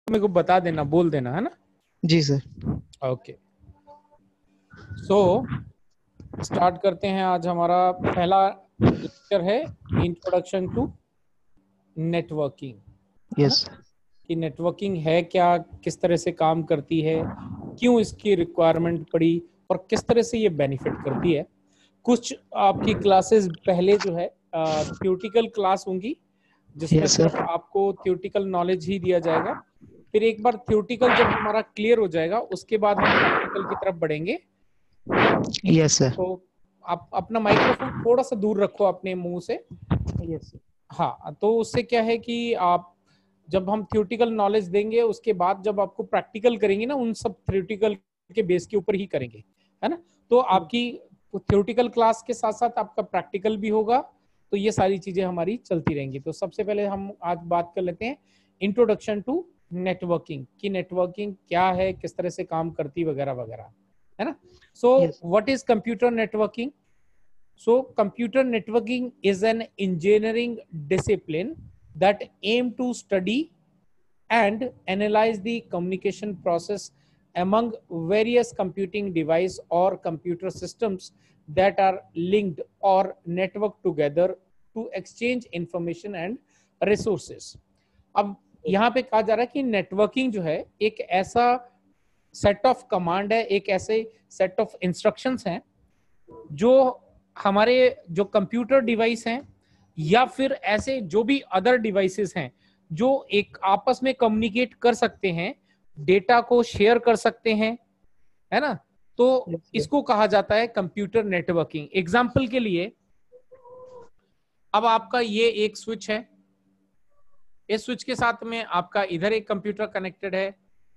मेरे को बता देना, बोल देना, है ना? जी सर। ओके, सो स्टार्ट करते हैं। आज हमारा पहला लेक्चर है इंट्रोडक्शन टू नेटवर्किंग, है ना? यस। कि नेटवर्किंग है क्या, किस तरह से काम करती है, क्यों इसकी रिक्वायरमेंट पड़ी और किस तरह से ये बेनिफिट करती है। कुछ आपकी क्लासेस पहले जो है थ्योरेटिकल क्लास होंगी, जिसमें यस सिर्फ सर। आपको थ्योरेटिकल नॉलेज ही दिया जाएगा। फिर एक बार थ्योरेटिकल जब हमारा क्लियर हो जाएगा, उसके बाद हम प्रैक्टिकल की तरफ बढ़ेंगे। Yes sir. तो आप अपना माइक्रोफोन थोड़ा सा दूर रखो अपने मुंह से। Yes sir. हाँ, तो उससे क्या है कि आप जब हम थ्योरेटिकल नॉलेज देंगे, उसके बाद जब आपको प्रैक्टिकल करेंगे ना, उन सब थ्योरेटिकल के बेस के ऊपर ही करेंगे, है ना? तो आपकी थ्योरेटिकल क्लास के साथ साथ आपका प्रैक्टिकल भी होगा, तो ये सारी चीजें हमारी चलती रहेंगी। तो सबसे पहले हम आज बात कर लेते हैं इंट्रोडक्शन टू नेटवर्किंग, कि नेटवर्किंग क्या है, किस तरह से काम करती वगैरह वगैरह, है ना? So what is computer networking? So computer networking is an engineering discipline that aim to study and analyze the communication process among various computing device or computer systems that are linked or networked together to exchange information and resources. अब यहाँ पे कहा जा रहा है कि networking जो है एक ऐसा सेट ऑफ कमांड है, एक ऐसे सेट ऑफ इंस्ट्रक्शंस हैं जो हमारे जो कंप्यूटर डिवाइस हैं या फिर ऐसे जो भी अदर डिवाइसेस हैं जो एक आपस में कम्युनिकेट कर सकते हैं, डेटा को शेयर कर सकते हैं, है ना? तो इसको कहा जाता है कंप्यूटर नेटवर्किंग। एग्जाम्पल के लिए, अब आपका ये एक स्विच है, इस स्विच के साथ में आपका इधर एक कंप्यूटर कनेक्टेड है,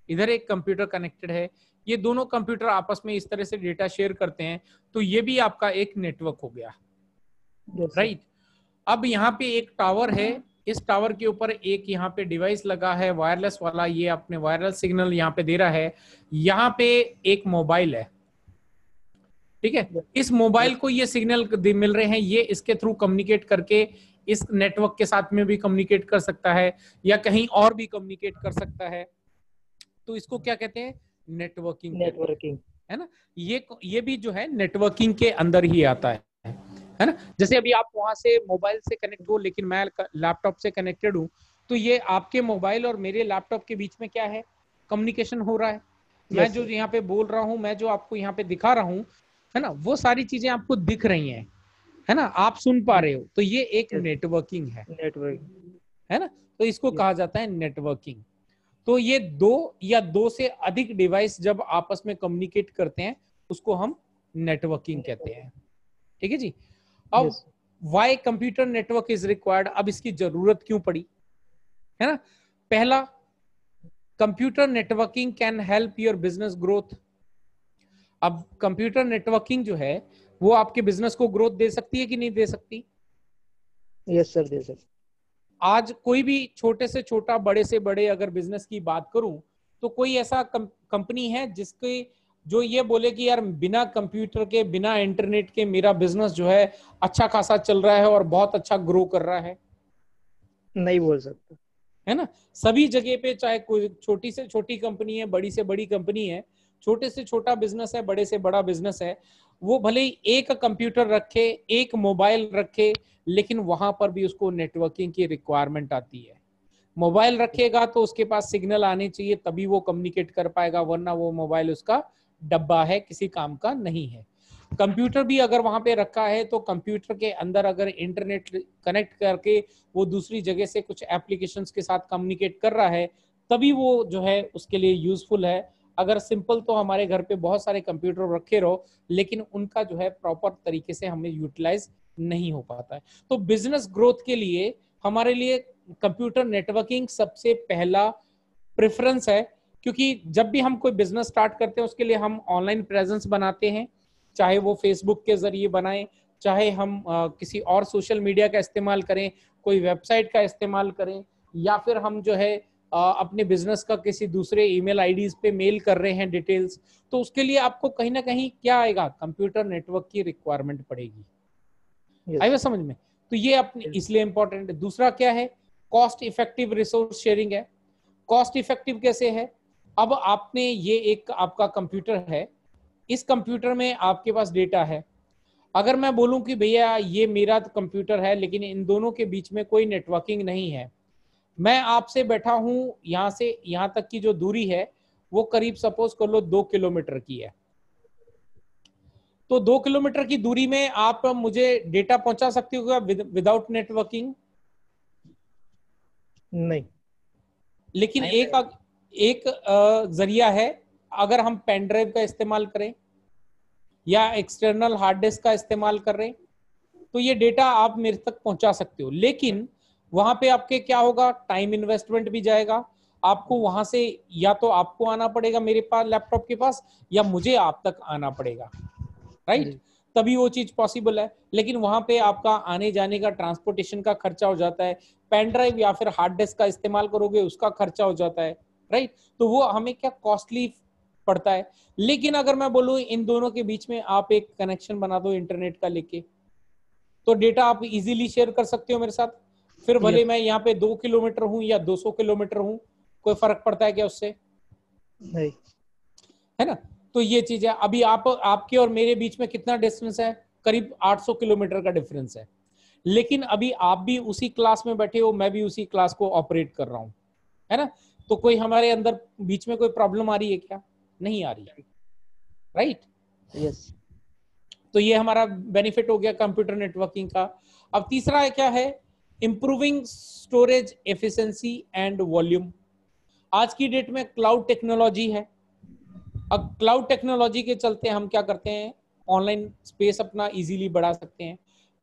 इधर एक कंप्यूटर कनेक्टेड है। ये दोनों कंप्यूटर आपस में इस तरह से डेटा शेयर करते हैं, तो ये भी आपका एक नेटवर्क हो गया, राइट? अब यहाँ पे एक टावर है, इस टावर के ऊपर एक यहाँ पे डिवाइस लगा है वायरलेस वाला, ये अपने वायरलेस सिग्नल यहाँ पे दे रहा है। यहाँ पे एक मोबाइल है, ठीक है? इस मोबाइल को ये सिग्नल मिल रहे हैं, ये इसके थ्रू कम्युनिकेट करके इस नेटवर्क के साथ में भी कम्युनिकेट कर सकता है या कहीं और भी कम्युनिकेट कर सकता है। तो इसको क्या कहते हैं? नेटवर्किंग। नेटवर्किंग, है ना? ये भी जो है नेटवर्किंग के अंदर ही आता है ना? जैसे अभी आप वहां से मोबाइल से कनेक्ट हो, लेकिन मैं लैपटॉप से कनेक्टेड हूं, तो ये आपके मोबाइल और मेरे लैपटॉप के बीच में क्या है? कम्युनिकेशन हो रहा है। मैं जो यहाँ पे बोल रहा हूँ, मैं जो आपको यहाँ पे दिखा रहा हूँ, है ना, वो सारी चीजें आपको दिख रही हैं, है ना, आप सुन पा रहे हो, तो ये एक नेटवर्किंग है, है ना? तो इसको कहा जाता है नेटवर्किंग। तो ये दो या दो से अधिक डिवाइस जब आपस में कम्युनिकेट करते हैं, उसको हम नेटवर्किंग कहते हैं, ठीक है जी? अब why computer network is required, अब इसकी जरूरत क्यों पड़ी, है ना? पहला, computer networking can help your business growth. अब कंप्यूटर नेटवर्किंग जो है वो आपके बिजनेस को ग्रोथ दे सकती है कि नहीं दे सकती? यस सर, दे सकती। आज कोई भी छोटे से छोटा, बड़े से बड़े अगर बिजनेस की बात करूं, तो कोई ऐसा कंपनी है जिसके जो ये बोले कि यार बिना कंप्यूटर के, बिना इंटरनेट के मेरा बिजनेस जो है अच्छा खासा चल रहा है और बहुत अच्छा ग्रो कर रहा है? नहीं बोल सकता, है ना? सभी जगह पे, चाहे कोई छोटी से छोटी कंपनी है, बड़ी से बड़ी कंपनी है, छोटे से छोटा बिजनेस है, बड़े से बड़ा बिजनेस है, वो भले ही एक कंप्यूटर रखे, एक मोबाइल रखे, लेकिन वहां पर भी उसको नेटवर्किंग की रिक्वायरमेंट आती है। मोबाइल रखेगा तो उसके पास सिग्नल आने चाहिए, तभी वो कम्युनिकेट कर पाएगा, वरना वो मोबाइल उसका डब्बा है, किसी काम का नहीं है। कंप्यूटर भी अगर वहां पे रखा है, तो कंप्यूटर के अंदर अगर इंटरनेट कनेक्ट करके वो दूसरी जगह से कुछ एप्लीकेशंस के साथ कम्युनिकेट कर रहा है, तभी वो जो है उसके लिए यूजफुल है। अगर सिंपल तो हमारे घर पे बहुत सारे कंप्यूटर रखे रहो, लेकिन उनका जो है प्रॉपर तरीके से हमें यूटिलाइज नहीं हो पाता है। तो बिजनेस ग्रोथ के लिए हमारे लिए कंप्यूटर नेटवर्किंग सबसे पहला प्रेफरेंस है, क्योंकि जब भी हम कोई बिजनेस स्टार्ट करते हैं, उसके लिए हम ऑनलाइन प्रेजेंस बनाते हैं, चाहे वो फेसबुक के जरिए बनाएं, चाहे हम किसी और सोशल मीडिया का इस्तेमाल करें, कोई वेबसाइट का इस्तेमाल करें, या फिर हम जो है अपने बिजनेस का किसी दूसरे ईमेल आईडीज पे मेल कर रहे हैं डिटेल्स, तो उसके लिए आपको कहीं ना कहीं क्या आएगा? कंप्यूटर नेटवर्क की रिक्वायरमेंट पड़ेगी। आई बात समझ में? तो ये अपने इसलिए इंपॉर्टेंट है। दूसरा क्या है? कॉस्ट इफेक्टिव रिसोर्स शेयरिंग है। कॉस्ट इफेक्टिव कैसे है? अब आपने ये एक आपका कंप्यूटर है, इस कंप्यूटर में आपके पास डेटा है। अगर मैं बोलूं कि भैया ये मेरा कंप्यूटर है लेकिन इन दोनों के बीच में कोई नेटवर्किंग नहीं है, मैं आपसे बैठा हूं, यहां से यहां तक की जो दूरी है वो करीब सपोज कर लो 2 किलोमीटर की है, तो 2 किलोमीटर की दूरी में आप मुझे डेटा पहुंचा सकते हो क्या विदाउट नेटवर्किंग? नहीं। लेकिन नहीं, एक जरिया है, अगर हम पेन ड्राइव का इस्तेमाल करें या एक्सटर्नल हार्ड डिस्क का इस्तेमाल कर रहे हैं, तो ये डेटा आप मेरे तक पहुंचा सकते हो। लेकिन वहां पे आपके क्या होगा, टाइम इन्वेस्टमेंट भी जाएगा, आपको वहां से या तो आपको आना पड़ेगा मेरे पास लैपटॉप के पास, या मुझे आप तक आना पड़ेगा, राइट? जी। तभी वो चीज पॉसिबल है। लेकिन वहां पे आपका आने जाने का ट्रांसपोर्टेशन का खर्चा हो जाता है, पेन ड्राइव या फिर हार्ड डिस्क का इस्तेमाल करोगे उसका खर्चा हो जाता है, राइट? तो वो हमें क्या कॉस्टली पड़ता है। लेकिन अगर मैं बोलूं इन दोनों के बीच में आप एक कनेक्शन बना दो इंटरनेट का लेके, तो डेटा आप इजीली शेयर कर सकते हो मेरे साथ। फिर भले यस। मैं यहाँ पे 2 किलोमीटर हूं या 200 किलोमीटर हूं, कोई फर्क पड़ता है क्या उससे? नहीं। है ना? तो ये चीज है। अभी आपके और मेरे बीच में कितना डिस्टेंस है? करीब 800 किलोमीटर का डिफरेंस है। लेकिन अभी आप भी उसी क्लास में बैठे हो, मैं भी उसी क्लास को ऑपरेट कर रहा हूं, है ना? तो कोई हमारे अंदर बीच में कोई प्रॉब्लम आ रही है क्या? नहीं आ रही, राइट? यस। तो ये हमारा बेनिफिट हो गया कंप्यूटर नेटवर्किंग का। अब तीसरा है क्या है? Improving storage efficiency and volume. आज की डेट में क्लाउड टेक्नोलॉजी है। अब क्लाउड टेक्नोलॉजी के चलते हम क्या करते हैं, ऑनलाइन स्पेस अपना इजीली बढ़ा सकते हैं।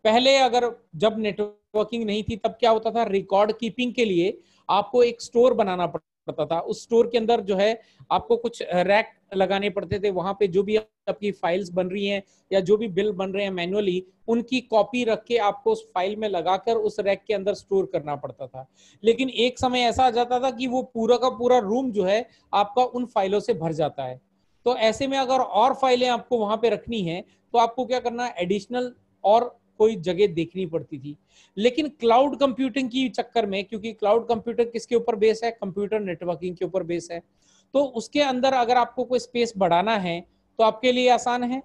पहले अगर जब नेटवर्किंग नहीं थी तब क्या होता था, रिकॉर्ड कीपिंग के लिए आपको एक स्टोर बनाना पड़ता था। उस स्टोर के अंदर जो है आपको कुछ रैक लगाने पड़ते थे, वहां पे जो भी आपकी फाइल्स बन रही हैं या जो भी बिल बन रहे हैं मैन्युअली, उनकी कॉपी रख के आपको उस फाइल में लगाकर उस रैक के अंदर स्टोर करना पड़ता था। लेकिन एक समय ऐसा आ जाता था कि वो पूरा का पूरा रूम जो है आपका उन फाइलों से भर जाता है। तो ऐसे में अगर और फाइलें आपको वहां पे रखनी है तो आपको क्या करना है, एडिशनल और कोई जगह देखनी पड़ती थी। लेकिन क्लाउड कंप्यूटिंग की चक्कर में, क्योंकि क्लाउड कंप्यूटर किसके ऊपर बेस है, कंप्यूटर नेटवर्किंग के ऊपर बेस है, तो उसके अंदर अगर आपको कोई स्पेस बढ़ाना है तो आपके लिए आसान है,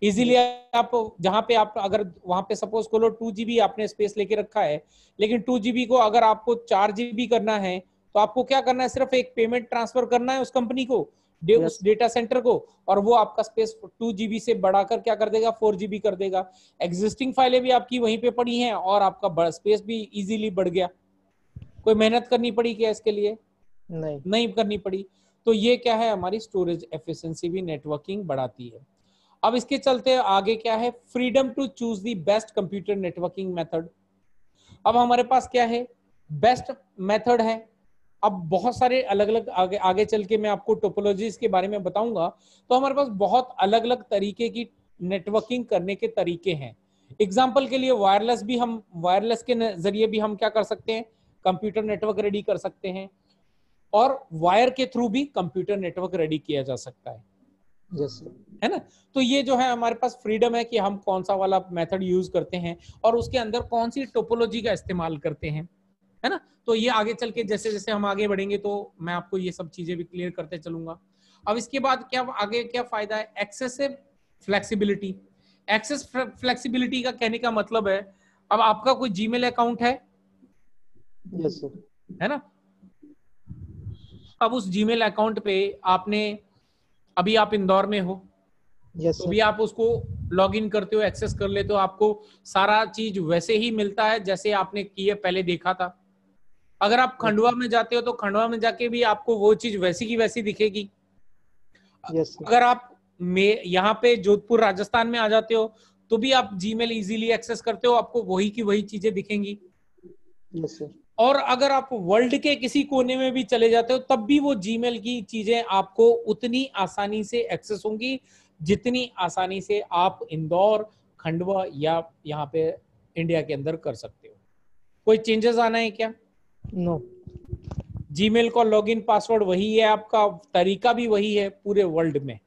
इजीली आप जहां पे आप अगर वहां पे सपोज करो 2 GB आपने स्पेस लेके रखा है, लेकिन 2 GB को अगर आपको 4 GB करना है तो आपको क्या करना है, सिर्फ एक पेमेंट ट्रांसफर करना है उस कंपनी को, उस यस। डेटा सेंटर को, और वो आपका स्पेस 2 GB से बढ़ाकर क्या कर देगा, 4 GB कर देगा। एग्जिस्टिंग फाइलें भी आपकी वहीं पे पड़ी हैं और आपका स्पेस भी इजीली बढ़ गया। कोई मेहनत करनी पड़ी क्या इसके लिए? नहीं। नहीं करनी पड़ी। तो ये क्या है, हमारी स्टोरेज एफिशिएंसी भी नेटवर्किंग बढ़ाती है। अब इसके चलते आगे क्या है, freedom to choose the best computer networking method. अब हमारे पास क्या है, बेस्ट मेथड है। अब बहुत सारे अलग अलग आगे आगे चल के मैं आपको टोपोलॉजीज के बारे में बताऊंगा, तो हमारे पास बहुत अलग अलग तरीके की नेटवर्किंग करने के तरीके हैं। एग्जाम्पल के लिए वायरलेस भी, हम वायरलेस के जरिए भी हम क्या कर सकते हैं, कंप्यूटर नेटवर्क रेडी कर सकते हैं, और वायर के थ्रू भी कंप्यूटर नेटवर्क रेडी किया जा सकता है। यस। है ना? तो ये जो है हमारे पास फ्रीडम है कि हम कौन सा वाला मेथड यूज करते हैं और उसके अंदर कौन सी टोपोलॉजी का इस्तेमाल करते हैं, है ना? तो ये आगे चल के जैसे जैसे हम आगे बढ़ेंगे तो मैं आपको ये सब चीजें भी क्लियर करते चलूंगा। अब इसके बाद क्या आगे क्या फायदा है, एक्सेसिव फ्लेक्सिबिलिटी। एक्सेस फ्लेक्सिबिलिटी का कहने का मतलब है, अब आपका कोई जीमेल अकाउंट यस सर। है ना? अब उस जीमेल अकाउंट पे आपने, अभी आप इंदौर में हो यस तो सर। भी आप उसको लॉग इन करते हो, एक्सेस कर लेते हो, आपको सारा चीज वैसे ही मिलता है जैसे आपने किए पहले देखा था। अगर आप खंडवा में जाते हो तो खंडवा में जाके भी आपको वो चीज वैसी की वैसी दिखेगी। Yes sir. अगर आप यहाँ पे जोधपुर राजस्थान में आ जाते हो तो भी आप जीमेल इजीली एक्सेस करते हो, आपको वही की वही चीजें दिखेंगी। Yes sir. और अगर आप वर्ल्ड के किसी कोने में भी चले जाते हो तब भी वो जीमेल की चीजें आपको उतनी आसानी से एक्सेस होंगी जितनी आसानी से आप इंदौर, खंडवा या यहाँ पे इंडिया के अंदर कर सकते हो। कोई चेंजेस आना है क्या? नो। जीमेल का लॉगिन पासवर्ड वही है, आपका तरीका भी वही है पूरे वर्ल्ड में,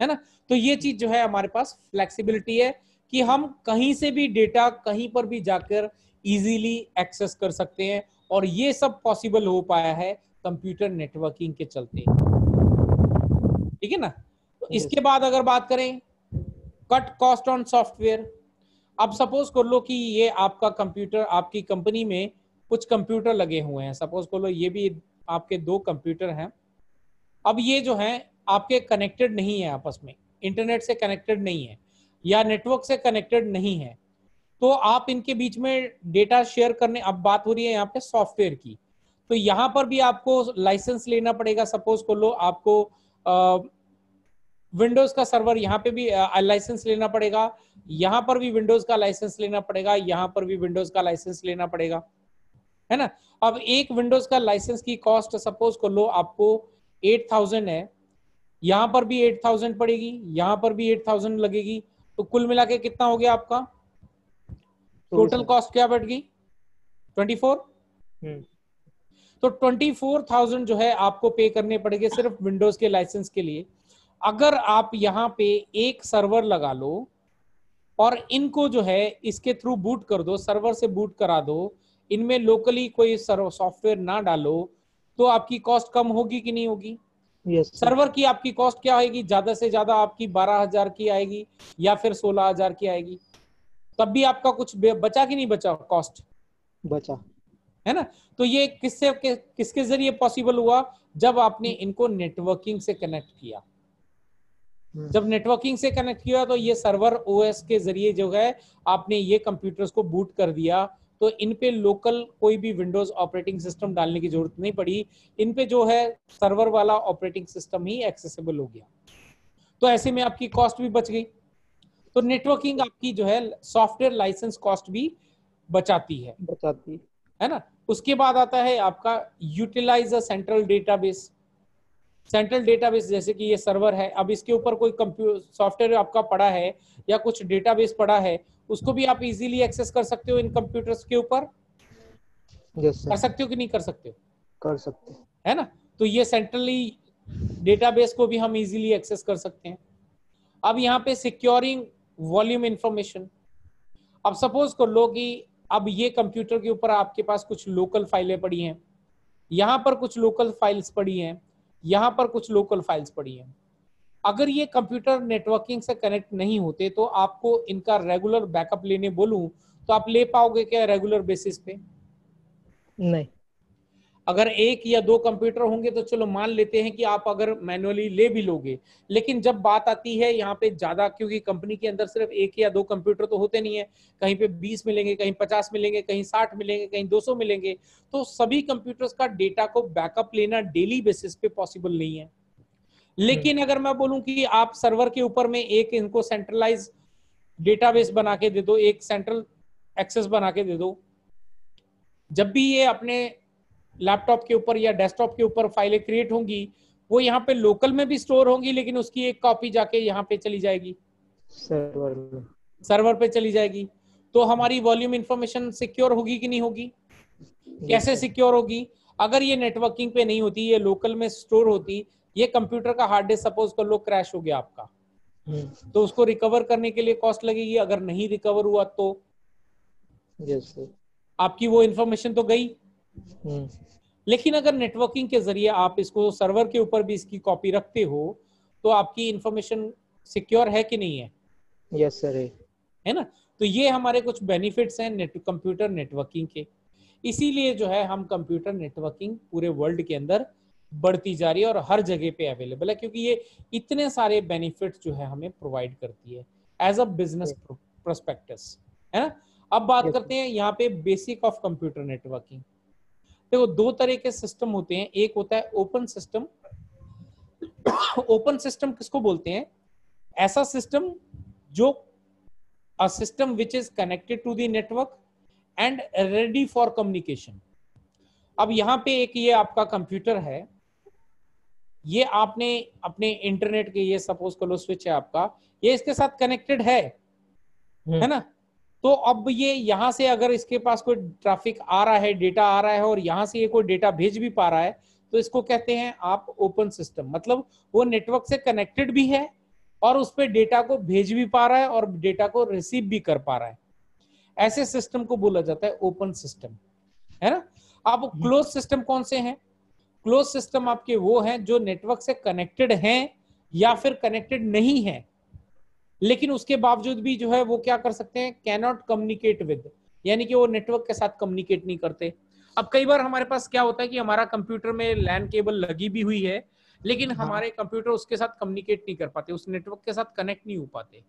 है ना? तो ये चीज जो है हमारे पास फ्लेक्सिबिलिटी है कि हम कहीं से भी डेटा कहीं पर भी जाकर इजीली एक्सेस कर सकते हैं और ये सब पॉसिबल हो पाया है कंप्यूटर नेटवर्किंग के चलते, ठीक है ना। तो इसके बाद अगर बात करें कट कॉस्ट ऑन सॉफ्टवेयर, अब सपोज कर लो कि ये आपका कंप्यूटर, आपकी कंपनी में कुछ कंप्यूटर लगे हुए हैं, सपोज कर लो ये भी आपके 2 कंप्यूटर हैं। अब ये जो है आपके कनेक्टेड नहीं है, आपस में इंटरनेट से कनेक्टेड नहीं है या नेटवर्क से कनेक्टेड नहीं है, तो आप इनके बीच में डेटा शेयर करने, अब बात हो रही है यहाँ पे सॉफ्टवेयर की, तो यहाँ पर भी आपको लाइसेंस लेना पड़ेगा। सपोज कर लो आपको विंडोज का सर्वर, यहाँ पे भी लाइसेंस लेना पड़ेगा, यहाँ पर भी विंडोज का लाइसेंस लेना पड़ेगा, यहाँ पर भी विंडोज का लाइसेंस लेना पड़ेगा, है ना। अब एक विंडोज का लाइसेंस की कॉस्ट सपोज कर लो आपको 8000 है, यहाँ पर भी 8000 पड़ेगी, यहाँ पर भी 8000 लगेगी, तो कुल मिला के कितना हो गया आपका टोटल कॉस्ट, क्या बढ़ गई 24। तो 24,000 जो है आपको पे करने पड़ेंगे सिर्फ विंडोज के लाइसेंस के लिए। अगर आप यहाँ पे एक सर्वर लगा लो और इनको जो है इसके थ्रू बूट कर दो, सर्वर से बूट करा दो, इनमें लोकली कोई सॉफ्टवेयर ना डालो, तो आपकी कॉस्ट कम होगी कि नहीं होगी? सर्वर की आपकी कॉस्ट क्या आएगी? ज्यादा से ज्यादा आपकी 12,000 की आएगी या फिर 16,000 की आएगी, तब भी आपका कुछ बचा कि नहीं बचा? कॉस्ट बचा, है ना। तो ये किसके जरिए पॉसिबल हुआ? जब आपने इनको नेटवर्किंग से कनेक्ट किया। जब नेटवर्किंग से कनेक्ट किया तो ये सर्वर ओएस के जरिए जो है आपने ये कंप्यूटर्स को बूट कर दिया, तो इन पे लोकल कोई भी विंडोज ऑपरेटिंग सिस्टम डालने की जरूरत नहीं पड़ी, इन पे जो है सर्वर वाला ऑपरेटिंग सिस्टम ही एक्सेसिबल हो गया, तो ऐसे में आपकी कॉस्ट भी बच गई। तो नेटवर्किंग आपकी जो है सॉफ्टवेयर लाइसेंस कॉस्ट भी बचाती है ना। उसके बाद आता है आपका utilise a central database. Central database जैसे कि ये सर्वर है, अब इसके ऊपर कोई सॉफ्टवेयर आपका पड़ा है या कुछ डेटाबेस पड़ा है, उसको भी आप इजीली एक्सेस कर सकते हो इन कंप्यूटर्स के ऊपर। कर सकते हो कि नहीं कर सकते हो? कर सकते हो, है ना। तो ये सेंट्रली डेटाबेस को भी हम इजीली एक्सेस कर सकते हैं। अब यहाँ पे सिक्योरिंग वॉल्यूम इंफॉर्मेशन। अब सपोज कर लो कि अब ये कंप्यूटर के ऊपर आपके पास कुछ लोकल फाइलें पड़ी हैं, यहाँ पर कुछ लोकल फाइल्स पड़ी हैं, यहाँ पर कुछ लोकल फाइल्स पड़ी हैं। अगर ये कंप्यूटर नेटवर्किंग से कनेक्ट नहीं होते तो आपको इनका रेगुलर बैकअप लेने बोलूं तो आप ले पाओगे क्या रेगुलर बेसिस पे? नहीं। अगर एक या दो कंप्यूटर होंगे तो चलो मान लेते हैं कि आप अगर मैनुअली ले भी लोगे, लेकिन जब बात आती है यहाँ पे ज्यादा, क्योंकि कंपनी के अंदर सिर्फ एक या दो कंप्यूटर तो होते नहीं है, कहीं पे 20 मिलेंगे, कहीं 50 मिलेंगे, कहीं 60 मिलेंगे, कहीं 200 मिलेंगे, तो सभी कंप्यूटर्स का डेटा को बैकअप लेना डेली बेसिस पे पॉसिबल नहीं है। लेकिन अगर मैं बोलूं कि आप सर्वर के ऊपर में एक इनको सेंट्रलाइज डेटाबेस बना के दे दो, एक सेंट्रल एक्सेस बना के दे दो, जब भी ये अपने लैपटॉप के ऊपर या डेस्कटॉप के ऊपर फाइलें क्रिएट होंगी, वो यहाँ पे लोकल में भी स्टोर होंगी, लेकिन उसकी एक कॉपी जाके यहाँ पे चली जाएगी, सर्वर पे चली जाएगी। तो हमारी वॉल्यूम इंफॉर्मेशन सिक्योर होगी कि नहीं होगी? कैसे सिक्योर होगी? अगर ये नेटवर्किंग पे नहीं होती, ये लोकल में स्टोर होती, ये कंप्यूटर का हार्ड डिस्क सपोज कर लो क्रैश हो गया आपका, तो उसको रिकवर करने के लिए कॉस्ट लगेगी, अगर नहीं रिकवर हुआ तो आपकी वो इंफॉर्मेशन तो गई। लेकिन अगर नेटवर्किंग के जरिए आप इसको सर्वर के ऊपर भी इसकी कॉपी रखते हो तो आपकी इंफॉर्मेशन सिक्योर है कि नहीं है? यस सर, है ना। तो ये हमारे कुछ बेनिफिट्स हैं कंप्यूटर नेटवर्किंग के। इसीलिए जो है हम कंप्यूटर नेटवर्किंग पूरे वर्ल्ड के अंदर बढ़ती जा रही है और हर जगह पे अवेलेबल है, क्योंकि ये इतने सारे बेनिफिट्स जो है हमें प्रोवाइड करती है एज अ बिजनेस प्रोस्पेक्टस, है ना। अब बात करते हैं यहाँ पे बेसिक ऑफ कंप्यूटर नेटवर्किंग। देखो दो तरह के सिस्टम होते हैं, एक होता है ओपन सिस्टम। ओपन सिस्टम किसको बोलते हैं? ऐसा सिस्टम जो a system which is connected to the network and ready for communication। अब यहाँ पे एक ये आपका कंप्यूटर है, ये आपने अपने इंटरनेट के, ये सपोज करो स्विच है आपका, ये इसके साथ कनेक्टेड है ना। तो अब ये यहाँ से अगर इसके पास कोई ट्रैफिक आ रहा है, डेटा आ रहा है और यहाँ से ये कोई डेटा भेज भी पा रहा है, तो इसको कहते हैं आप ओपन सिस्टम। मतलब वो नेटवर्क से कनेक्टेड भी है और उस पर डेटा को भेज भी पा रहा है और डेटा को रिसीव भी कर पा रहा है, ऐसे सिस्टम को बोला जाता है ओपन सिस्टम, है ना। अब क्लोज सिस्टम कौन से हैं? क्लोज सिस्टम आपके वो हैं जो नेटवर्क से कनेक्टेड हैं या फिर कनेक्टेड नहीं है, लेकिन उसके बावजूद भी जो है वो क्या कर सकते हैं, कैन नॉट कम्युनिकेट विद, यानी कि वो नेटवर्क के साथ कम्युनिकेट नहीं करते। अब कई बार हमारे पास क्या होता है कि हमारा कंप्यूटर में लैन केबल लगी भी हुई है, लेकिन हमारे कंप्यूटर उसके साथ कम्युनिकेट नहीं कर पाते, उस नेटवर्क के साथ कनेक्ट नहीं हो पाते,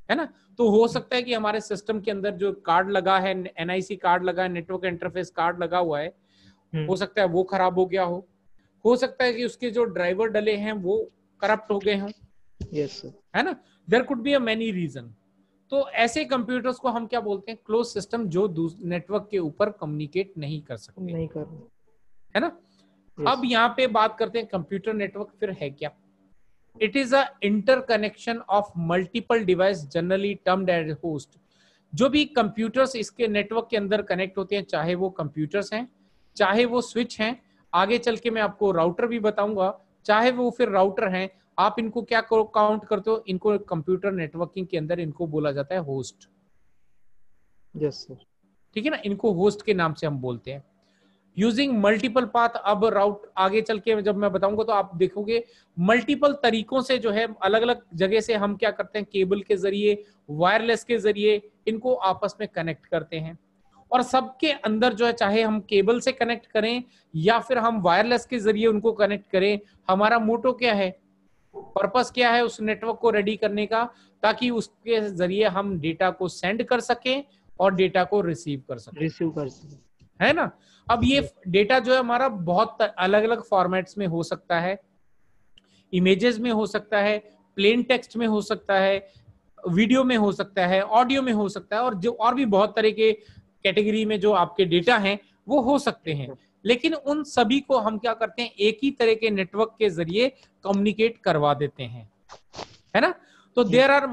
है ना। तो हो सकता है कि हमारे सिस्टम के अंदर जो कार्ड लगा है, एनआईसी कार्ड लगा है, नेटवर्क इंटरफेस कार्ड लगा हुआ है, हो सकता है वो खराब हो गया हो सकता है कि उसके जो ड्राइवर डले हैं वो करप्ट हो गए हों, यस सर, है ना। There could be a many reason. तो ऐसे कंप्यूटर्स को हम क्या बोलते हैं, क्लोज सिस्टम, जो नेटवर्क के ऊपर कम्युनिकेट नहीं कर सकते, नहीं कर, है ना। अब यहाँ पे बात करते हैं कंप्यूटर नेटवर्क फिर है क्या। It is a interconnection of multiple device generally termed as host. जो भी कंप्यूटर्स इसके नेटवर्क के अंदर कनेक्ट होते हैं, चाहे वो कंप्यूटर्स हैं, चाहे वो स्विच हैं, आगे चल के मैं आपको राउटर भी बताऊंगा, चाहे वो फिर राउटर हैं, आप इनको क्या काउंट करते हो, इनको कंप्यूटर नेटवर्किंग के अंदर इनको बोला जाता है होस्ट। यस सर, ठीक है ना, इनको होस्ट के नाम से हम बोलते हैं। यूजिंग मल्टीपल पाथ, अब राउट आगे चल के जब मैं बताऊंगा तो आप देखोगे मल्टीपल तरीकों से जो है अलग अलग जगह से हम क्या करते हैं, केबल के जरिए, वायरलेस के जरिए इनको आपस में कनेक्ट करते हैं। और सबके अंदर जो है, चाहे हम केबल से कनेक्ट करें या फिर हम वायरलेस के जरिए उनको कनेक्ट करें, हमारा मोटो क्या है, पर्पस क्या है उस नेटवर्क को रेडी करने का, ताकि उसके जरिए हम डेटा को सेंड कर सकें और डेटा को रिसीव कर सकें, है ना। अब ये डेटा जो है हमारा बहुत अलग अलग फॉर्मेट्स में हो सकता है, इमेजेस में हो सकता है, प्लेन टेक्स्ट में हो सकता है, वीडियो में हो सकता है, ऑडियो में हो सकता है, और जो और भी बहुत तरह के कैटेगरी में जो आपके डेटा हैं वो हो सकते हैं। लेकिन उन सभी को हम क्या करते हैं, एक ही तरह के नेटवर्क के जरिए कम्युनिकेट करवा देते हैं, है ना। तो there are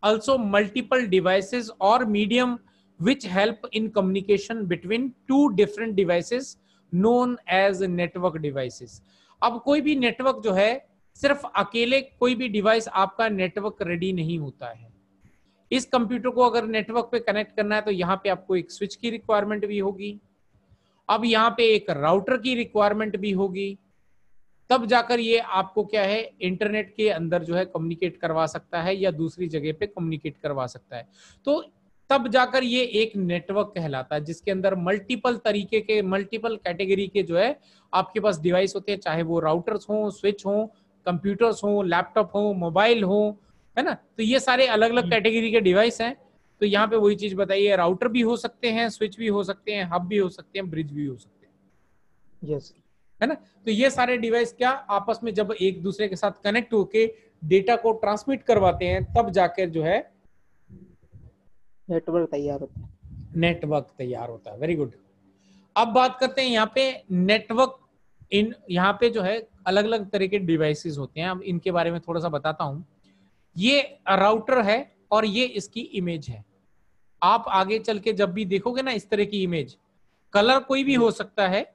also multiple devices or medium which help in communication between two different devices known as network devices। अब कोई भी नेटवर्क जो है, सिर्फ अकेले कोई भी डिवाइस आपका नेटवर्क रेडी नहीं होता है। इस कंप्यूटर को अगर नेटवर्क पे कनेक्ट करना है तो यहाँ पे आपको एक स्विच की रिक्वायरमेंट भी होगी, अब यहाँ पे एक राउटर की रिक्वायरमेंट भी होगी, तब जाकर ये आपको क्या है, इंटरनेट के अंदर जो है कम्युनिकेट करवा सकता है या दूसरी जगह पे कम्युनिकेट करवा सकता है। तो तब जाकर ये एक नेटवर्क कहलाता है, जिसके अंदर मल्टीपल तरीके के, मल्टीपल कैटेगरी के जो है आपके पास डिवाइस होते हैं, चाहे वो राउटर्स हो, स्विच हो, कंप्यूटर्स हो, लैपटॉप हो, मोबाइल हो, है ना। तो ये सारे अलग अलग कैटेगरी के डिवाइस हैं। तो यहाँ पे वही चीज बताइए, राउटर भी हो सकते हैं, स्विच भी हो सकते हैं, हब भी हो सकते हैं, ब्रिज भी हो सकते हैं, यस, है ना। तो ये सारे डिवाइस क्या आपस में जब एक दूसरे के साथ कनेक्ट होके डेटा को ट्रांसमिट करवाते हैं, तब जाकर जो है नेटवर्क तैयार होता है, नेटवर्क तैयार होता है। Very good. अब बात करते हैं यहाँ पे नेटवर्क, इन यहाँ पे जो है अलग अलग तरह के डिवाइसेस होते हैं, अब इनके बारे में थोड़ा सा बताता हूं। ये राउटर है और ये इसकी इमेज है। आप आगे चल के जब भी देखोगे ना इस तरह की इमेज, कलर कोई भी हो सकता है,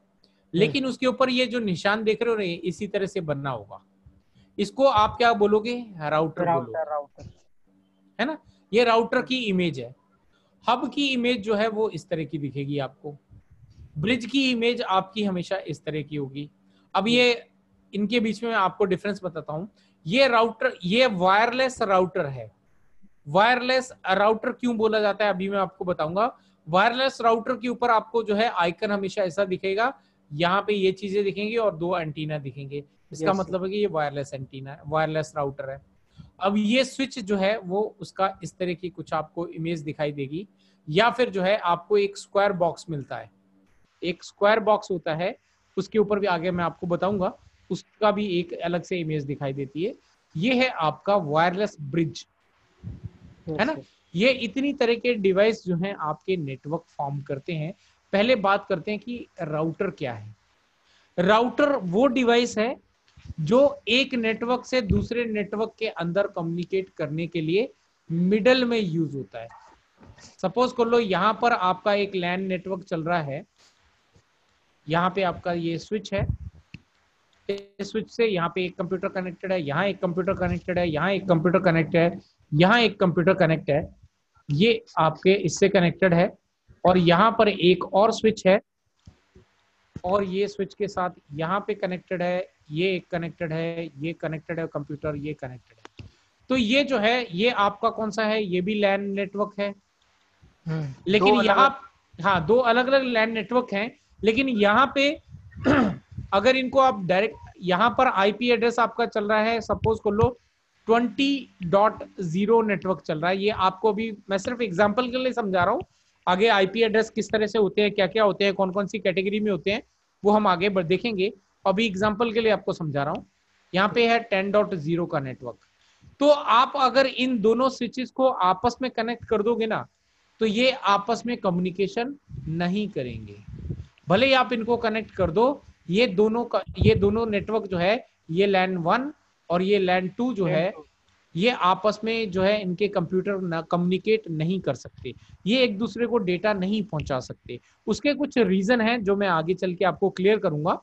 लेकिन उसके ऊपर ये जो निशान देख रहे हो ना, इसी तरह से बनना होगा। इसको आप क्या बोलोगे, राउटर बोलोगे, है ना। ये राउटर की इमेज है। हब की इमेज जो है वो इस तरह की दिखेगी आपको। ब्रिज की इमेज आपकी हमेशा इस तरह की होगी। अब ये इनके बीच में मैं आपको डिफरेंस बताता हूं। ये राउटर, ये वायरलेस राउटर है। वायरलेस राउटर क्यों बोला जाता है अभी मैं आपको बताऊंगा। वायरलेस राउटर के ऊपर आपको जो है आइकन हमेशा ऐसा दिखेगा, यहाँ पे ये चीजें दिखेंगी और दो एंटीना दिखेंगे, इसका मतलब है कि ये वायरलेस एंटीना है, वायरलेस राउटर है। अब ये स्विच जो है वो उसका इस तरह की कुछ आपको इमेज दिखाई देगी, या फिर जो है आपको एक स्क्वायर बॉक्स मिलता है, एक स्क्वायर बॉक्स होता है, उसके ऊपर भी आगे मैं आपको बताऊंगा, उसका भी एक अलग से इमेज दिखाई देती है। ये है आपका वायरलेस ब्रिज, है ना। ये इतनी तरह के डिवाइस जो हैं आपके नेटवर्क फॉर्म करते हैं। पहले बात करते हैं कि राउटर क्या है। राउटर वो डिवाइस है जो एक नेटवर्क से दूसरे नेटवर्क के अंदर कम्युनिकेट करने के लिए मिडल में यूज होता है। सपोज कर लो यहां पर आपका एक लैन नेटवर्क चल रहा है, यहाँ पे आपका ये स्विच है, स्विच से यहाँ पे एक कंप्यूटर कनेक्टेड है, यहाँ एक कंप्यूटर कनेक्टेड है, यहाँ एक कंप्यूटर कनेक्टेड है, यहाँ एक कंप्यूटर कनेक्ट है, ये आपके इससे कनेक्टेड है, और यहाँ पर एक और स्विच है और ये स्विच के साथ यहाँ पे कनेक्टेड है, ये एक कनेक्टेड है, ये कनेक्टेड है कंप्यूटर, ये कनेक्टेड है। तो ये जो है ये आपका कौन सा है, ये भी लैन नेटवर्क है। दो लेकिन अलग यहाँ, हाँ, दो अलग अलग लैन नेटवर्क हैं। लेकिन यहाँ पे अगर इनको आप डायरेक्ट, यहाँ पर आईपी एड्रेस आपका चल रहा है, सपोज कर लो 20.0 नेटवर्क चल रहा है। ये आपको भी मैं सिर्फ एग्जांपल के लिए समझा रहा हूँ, आगे आईपी एड्रेस किस तरह से होते हैं, क्या क्या होते हैं, कौन कौन सी कैटेगरी में होते हैं, वो हम आगे देखेंगे। अभी एग्जाम्पल के लिए आपको समझा रहा हूँ। यहाँ पे है 10.0 का नेटवर्क। तो आप अगर इन दोनों स्विचेस को आपस में कनेक्ट कर दोगे ना, तो ये आपस में कम्युनिकेशन नहीं करेंगे। भले ही आप इनको कनेक्ट कर दो, ये दोनों नेटवर्क जो है, ये लैन 1 और ये लैन 2 जो है, ये आपस में जो है इनके कंप्यूटर कम्युनिकेट नहीं कर सकते, ये एक दूसरे को डेटा नहीं पहुंचा सकते। उसके कुछ रीजन हैं जो मैं आगे चल के आपको क्लियर करूंगा।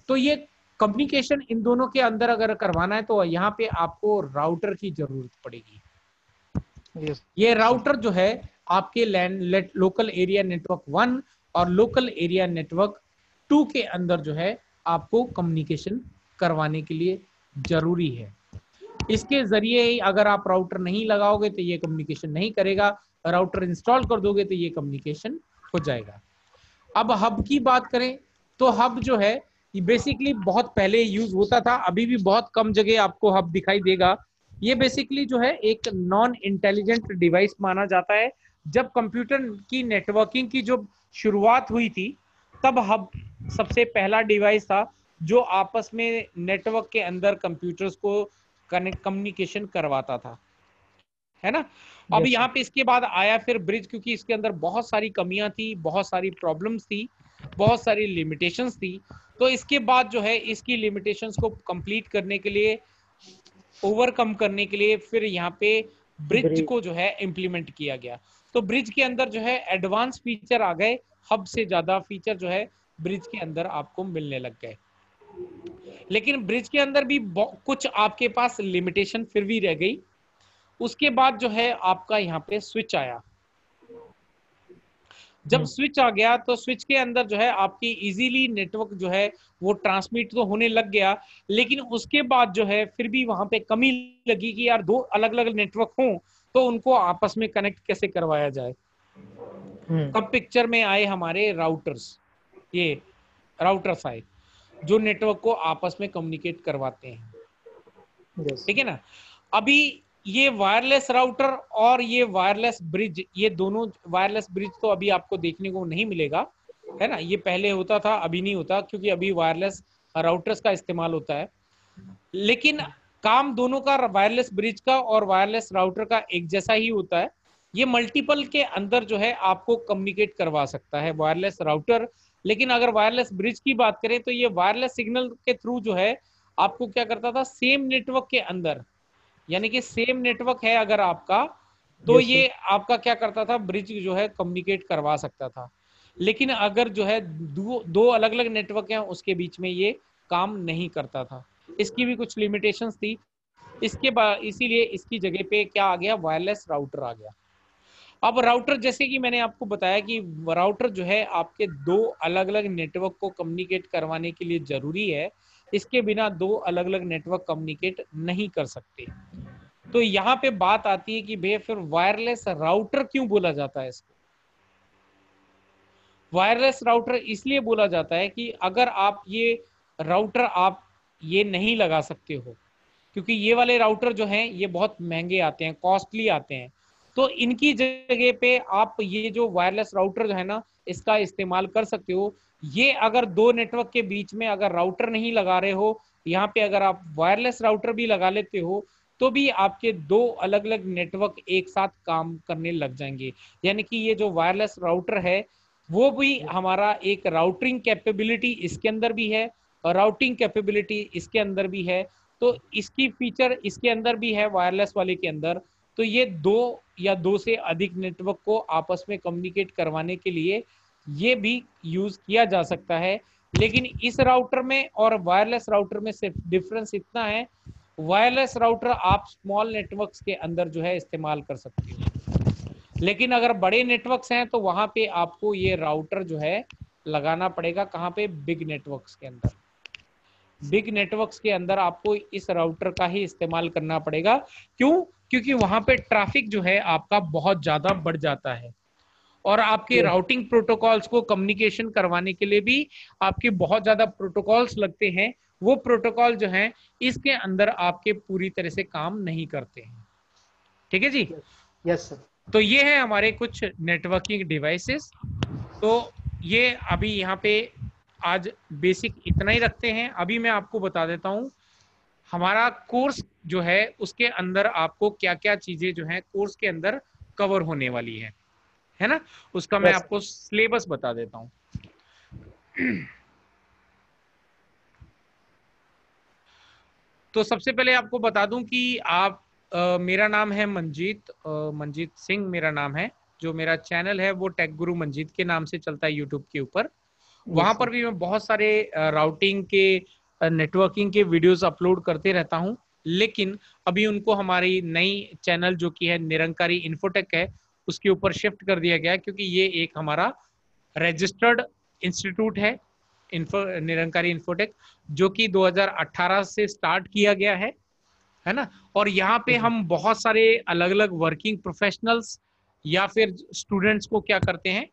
तो ये कम्युनिकेशन इन दोनों के अंदर अगर करवाना है तो यहाँ पे आपको राउटर की जरूरत पड़ेगी। ये राउटर जो है आपके लोकल एरिया नेटवर्क 1 और लोकल एरिया नेटवर्क 2 के अंदर जो है आपको कम्युनिकेशन करवाने के लिए जरूरी है। इसके जरिए ही अगर आप राउटर नहीं लगाओगे तो ये कम्युनिकेशन नहीं करेगा, राउटर इंस्टॉल कर दोगे तो ये कम्युनिकेशन हो जाएगा। अब हब की बात करें तो हब जो है ये बेसिकली बहुत पहले यूज होता था, अभी भी बहुत कम जगह आपको हब दिखाई देगा। ये बेसिकली जो है एक नॉन इंटेलिजेंट डिवाइस माना जाता है। जब कंप्यूटर की नेटवर्किंग की जो शुरुआत हुई थी, तब हब सबसे पहला डिवाइस था जो आपस में नेटवर्क के अंदर कंप्यूटर्स को कम्युनिकेशन करवाता था, है ना। अब यहाँ पे इसके बाद आया फिर ब्रिज, क्योंकि इसके अंदर बहुत सारी कमियां थी, बहुत सारी प्रॉब्लम्स थी, बहुत सारी लिमिटेशंस थी। तो इसके बाद जो है इसकी लिमिटेशंस को कंप्लीट करने के लिए, ओवरकम करने के लिए फिर यहाँ पे ब्रिज को जो है इम्प्लीमेंट किया गया। तो ब्रिज के अंदर जो है एडवांस फीचर आ गए, हब से ज्यादा फीचर जो है ब्रिज के अंदर आपको मिलने लग गए। लेकिन ब्रिज के अंदर भी कुछ आपके पास लिमिटेशन फिर भी रह गई। उसके बाद जो है आपका यहाँ पे स्विच आया। जब स्विच आ गया तो स्विच के अंदर जो है आपकी इजीली नेटवर्क जो है वो ट्रांसमिट तो होने लग गया। लेकिन उसके बाद जो है फिर भी वहां पे कमी लगी कि यार दो अलग अलग नेटवर्क हों तो उनको आपस में कनेक्ट कैसे करवाया जाए। तब पिक्चर में आए हमारे राउटर्स, ये राउटर्स आए जो नेटवर्क को आपस में कम्युनिकेट करवाते हैं, ठीक है ना। अभी ये वायरलेस राउटर और ये वायरलेस ब्रिज, ये दोनों, वायरलेस ब्रिज तो अभी आपको देखने को नहीं मिलेगा, है ना। ये पहले होता था, अभी नहीं होता, क्योंकि अभी वायरलेस राउटर्स का इस्तेमाल होता है। लेकिन काम दोनों का, वायरलेस ब्रिज का और वायरलेस राउटर का एक जैसा ही होता है। ये मल्टीपल के अंदर जो है आपको कम्युनिकेट करवा सकता है वायरलेस राउटर। लेकिन अगर वायरलेस ब्रिज की बात करें तो ये वायरलेस सिग्नल के थ्रू जो है आपको क्या करता था, सेम नेटवर्क के अंदर, यानी कि सेम नेटवर्क है अगर आपका, तो ये आपका क्या करता था, ब्रिज जो है कम्युनिकेट करवा सकता था। लेकिन अगर जो है दो अलग अलग नेटवर्क हैं उसके बीच में ये काम नहीं करता था, इसकी भी कुछ लिमिटेशंस थी। इसके बाद इसीलिए इसकी जगह पे क्या आ गया, वायरलेस राउटर आ गया। अब राउटर, जैसे कि मैंने आपको बताया कि राउटर जो है आपके दो अलग अलग नेटवर्क को कम्युनिकेट करवाने के लिए जरूरी है। इसके बिना दो अलग अलग नेटवर्क कम्युनिकेट नहीं कर सकते। तो यहाँ पे बात आती है कि भैया फिर वायरलेस राउटर क्यों बोला जाता है इसको। वायरलेस राउटर इसलिए बोला जाता है कि अगर आप ये राउटर आप ये नहीं लगा सकते हो, क्योंकि ये वाले राउटर जो हैं ये बहुत महंगे आते हैं, कॉस्टली आते हैं। तो इनकी जगह पे आप ये जो वायरलेस राउटर जो है ना, इसका इस्तेमाल कर सकते हो। ये अगर दो नेटवर्क के बीच में अगर राउटर नहीं लगा रहे हो, यहाँ पे अगर आप वायरलेस राउटर भी लगा लेते हो तो भी आपके दो अलग अलग नेटवर्क एक साथ काम करने लग जाएंगे। यानी कि ये जो वायरलेस राउटर है वो भी हमारा एक राउटिंग कैपेबिलिटी इसके अंदर भी है और राउटिंग कैपेबिलिटी इसके अंदर भी है। तो इसकी फीचर इसके अंदर भी है वायरलेस वाले के अंदर। तो ये दो या दो से अधिक नेटवर्क को आपस में कम्युनिकेट करवाने के लिए ये भी यूज किया जा सकता है। लेकिन इस राउटर में और वायरलेस राउटर में सिर्फ डिफरेंस इतना है, वायरलेस राउटर आप स्मॉल नेटवर्क्स के अंदर जो है इस्तेमाल कर सकते हो। लेकिन अगर बड़े नेटवर्क्स हैं तो वहां पे आपको ये राउटर जो है लगाना पड़ेगा। कहाँ पे? बिग नेटवर्क्स के अंदर। बिग नेटवर्क्स के अंदर आपको इस राउटर का ही इस्तेमाल करना पड़ेगा। क्यों? क्योंकि वहां पे ट्रैफिक जो है आपका बहुत ज्यादा बढ़ जाता है, और आपके Yes. राउटिंग प्रोटोकॉल्स को कम्युनिकेशन करवाने के लिए भी आपके बहुत ज्यादा प्रोटोकॉल्स लगते हैं। वो प्रोटोकॉल जो हैं इसके अंदर आपके पूरी तरह से काम नहीं करते हैं। ठीक है जी। Yes. Yes, sir. तो ये है हमारे कुछ नेटवर्किंग डिवाइसेस। तो ये अभी यहाँ पे आज बेसिक इतना ही रखते हैं। अभी मैं आपको बता देता हूँ हमारा कोर्स जो है उसके अंदर आपको क्या क्या चीजें जो है कोर्स के अंदर कवर होने वाली है ना। उसका मैं Yes, sir. आपको सिलेबस बता देता हूँ। तो सबसे पहले आपको बता दूं कि आप मेरा नाम है मंजीत, मंजीत सिंह मेरा नाम है। जो मेरा चैनल है वो टेक गुरु मंजीत के नाम से चलता है यूट्यूब के ऊपर। वहां Yes, पर sir. भी मैं बहुत सारे राउटिंग के नेटवर्किंग के वीडियोस अपलोड करते रहता हूं। लेकिन अभी उनको हमारी नई चैनल जो कि है निरंकारी इन्फोटेक है उसके ऊपर शिफ्ट कर दिया गया है, क्योंकि ये एक हमारा रजिस्टर्ड इंस्टीट्यूट है निरंकारी इन्फोटेक, जो कि 2018 से स्टार्ट किया गया है ना। और यहाँ पे Mhm. हम बहुत सारे अलग अलग वर्किंग प्रोफेशनल्स या फिर स्टूडेंट्स को क्या करते हैं,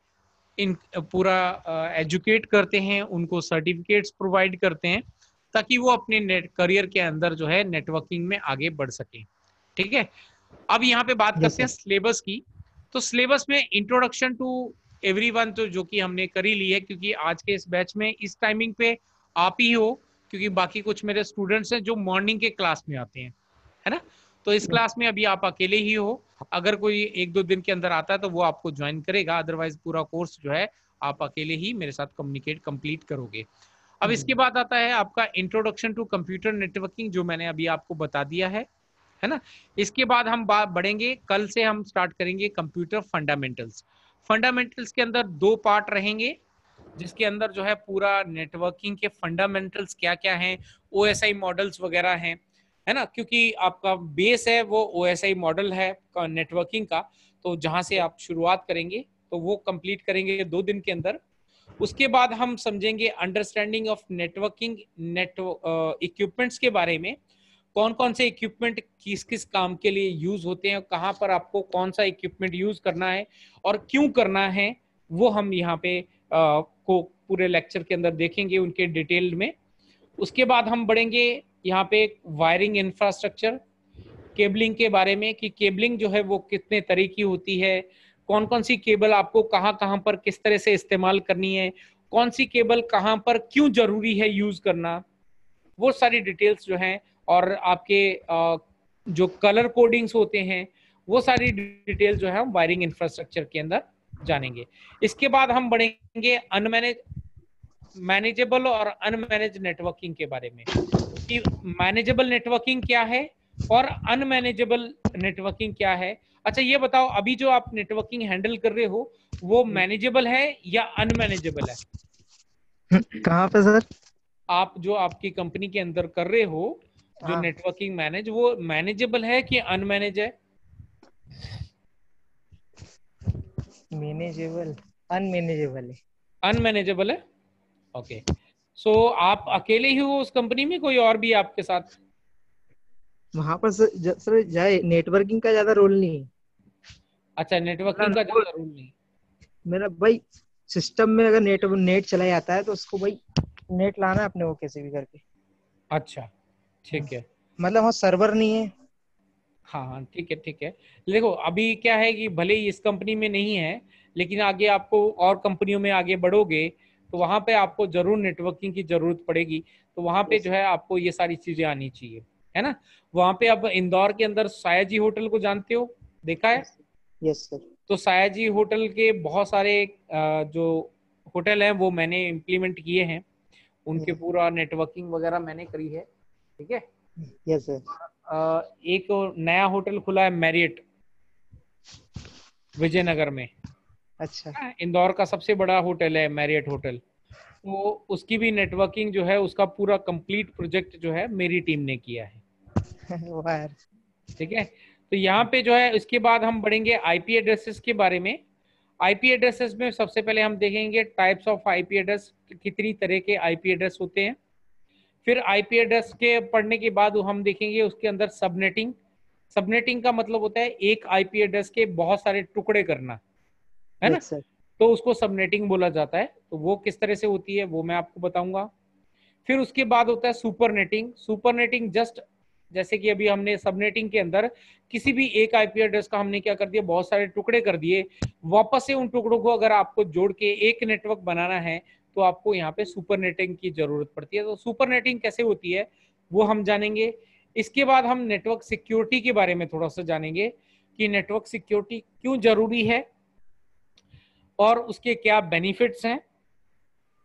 इन पूरा एजुकेट करते हैं, उनको सर्टिफिकेट्स प्रोवाइड करते हैं, ताकि वो अपने नेट करियर के अंदर जो है नेटवर्किंग में आगे बढ़ सके। ठीक है। अब यहाँ पे बात Yes, करते हैं sir. सिलेबस की। तो सिलेबस में इंट्रोडक्शन टू एवरीवन तो जो कि हमने कर ही ली है, क्योंकि आज के इस बैच में इस टाइमिंग पे आप ही हो, क्योंकि बाकी कुछ मेरे स्टूडेंट्स हैं जो मॉर्निंग के क्लास में आते हैं, है ना। तो इस Yes. क्लास में अभी आप अकेले ही हो। अगर कोई एक दो दिन के अंदर आता है तो वो आपको ज्वाइन करेगा, अदरवाइज पूरा कोर्स जो है आप अकेले ही मेरे साथ कम्युनिकेट कंप्लीट करोगे। अब इसके Mhm. बाद आता है आपका इंट्रोडक्शन टू कंप्यूटर नेटवर्किंग, जो मैंने अभी आपको बता दिया है ना। इसके बाद हम बात बढ़ेंगे, कल से हम स्टार्ट करेंगे कंप्यूटर फंडामेंटल्स। फंडामेंटल्स के अंदर दो पार्ट रहेंगे, जिसके अंदर जो है पूरा नेटवर्किंग के फंडामेंटल्स क्या क्या हैं, ओएसआई मॉडल्स वगैरह हैं, है ना। क्योंकि आपका बेस है वो ओएसआई मॉडल है नेटवर्किंग का, तो जहां से आप शुरुआत करेंगे तो वो कंप्लीट करेंगे 2 दिन के अंदर। उसके बाद हम समझेंगे अंडरस्टैंडिंग ऑफ नेटवर्किंग इक्विपमेंट्स के बारे में। कौन कौन से इक्विपमेंट किस किस काम के लिए यूज होते हैं, कहाँ पर आपको कौन सा इक्विपमेंट यूज करना है और क्यों करना है, वो हम यहाँ पे को पूरे लेक्चर के अंदर देखेंगे उनके डिटेल में। उसके बाद हम बढ़ेंगे यहाँ पे वायरिंग इंफ्रास्ट्रक्चर, केबलिंग के बारे में कि केबलिंग जो है वो कितने तरह की होती है, कौन कौन सी केबल आपको कहाँ कहाँ पर किस तरह से इस्तेमाल करनी है, कौन सी केबल कहाँ पर क्यों जरूरी है यूज करना, वो सारी डिटेल्स जो हैं। और आपके जो कलर कोडिंग्स होते हैं वो सारी डिटेल जो है हम वायरिंग इंफ्रास्ट्रक्चर के अंदर जानेंगे। इसके बाद हम बढ़ेंगे मैनेजेबल और अनमैनेज नेटवर्किंग के बारे में, कि मैनेजेबल नेटवर्किंग क्या है और अनमैनेजेबल नेटवर्किंग क्या है। अच्छा ये बताओ, अभी जो आप नेटवर्किंग हैंडल कर रहे हो वो मैनेजेबल है या अनमैनेजेबल है? कहाँ पे सर? आप जो आपकी कंपनी के अंदर कर रहे हो जो हाँ, नेटवर्किंग मैनेज, वो मैनेजेबल है कि अनमैनेज है? मैनेजेबल, अनमैनेजेबल है। अनमैनेजेबल है। ओके। सो आप अकेले ही हो उस कंपनी में, कोई और भी आपके साथ? वहां पर सर जाए नेटवर्किंग का ज्यादा रोल नहीं है। अच्छा, मेरा नेटवर्किंग का रोल, ज्यादा रूल नहीं। मेरा भाई सिस्टम में अगर नेट चला जाता है तो उसको भाई नेट लाना है अपने को कैसे भी करके। अच्छा ठीक है। मतलब वहाँ सर्वर नहीं है। हाँ हाँ ठीक है ठीक है। देखो अभी क्या है कि भले ही इस कंपनी में नहीं है, लेकिन आगे आपको और कंपनियों में आगे बढ़ोगे तो वहां पे आपको जरूर नेटवर्किंग की जरूरत पड़ेगी। तो वहां पे जो यस, है आपको ये सारी चीजें आनी चाहिए, है ना। वहां पे अब इंदौर के अंदर सायाजी होटल को जानते हो, देखा है? Yes, yes sir. तो सायाजी होटल के बहुत सारे जो होटल हैं वो मैंने इम्प्लीमेंट किए हैं, उनके पूरा नेटवर्किंग वगैरह मैंने करी है। ठीक है। Yes sir. एक नया होटल खुला है मैरियट विजयनगर में। अच्छा। इंदौर का सबसे बड़ा होटल है मैरियट होटल। तो उसकी भी नेटवर्किंग जो है उसका पूरा कंप्लीट प्रोजेक्ट जो है मेरी टीम ने किया है। वाह यार। ठीक है। तो यहाँ पे जो है इसके बाद हम बढ़ेंगे आईपी एड्रेसेस के बारे में। आईपी एड्रेसेस में सबसे पहले हम देखेंगे टाइप्स ऑफ आईपी एड्रेस, कितनी तरह के आईपी एड्रेस होते हैं। फिर आईपी एड्रेस के पढ़ने के बाद हम देखेंगे उसके अंदर सबनेटिंग। सबनेटिंग का मतलब होता है एक आईपी एड्रेस के बहुत सारे टुकड़े करना, है ना, यस सर। तो उसको सबनेटिंग बोला जाता है। तो वो किस तरह से होती है वो मैं आपको बताऊंगा। फिर उसके बाद होता है सुपरनेटिंग। सुपरनेटिंग जस्ट जैसे कि अभी हमने सबनेटिंग के अंदर किसी भी एक आईपी एड्रेस का हमने क्या कर दिया, बहुत सारे टुकड़े कर दिए, वापस से उन टुकड़ों को अगर आपको जोड़ के एक नेटवर्क बनाना है तो आपको यहाँ पे सुपरनेटिंग की जरूरत पड़ती है। तो सुपरनेटिंग कैसे होती है वो हम जानेंगे। इसके बाद हम नेटवर्क सिक्योरिटी के बारे में थोड़ा सा जानेंगे कि नेटवर्क सिक्योरिटी क्यों जरूरी है और उसके क्या बेनिफिट्स हैं,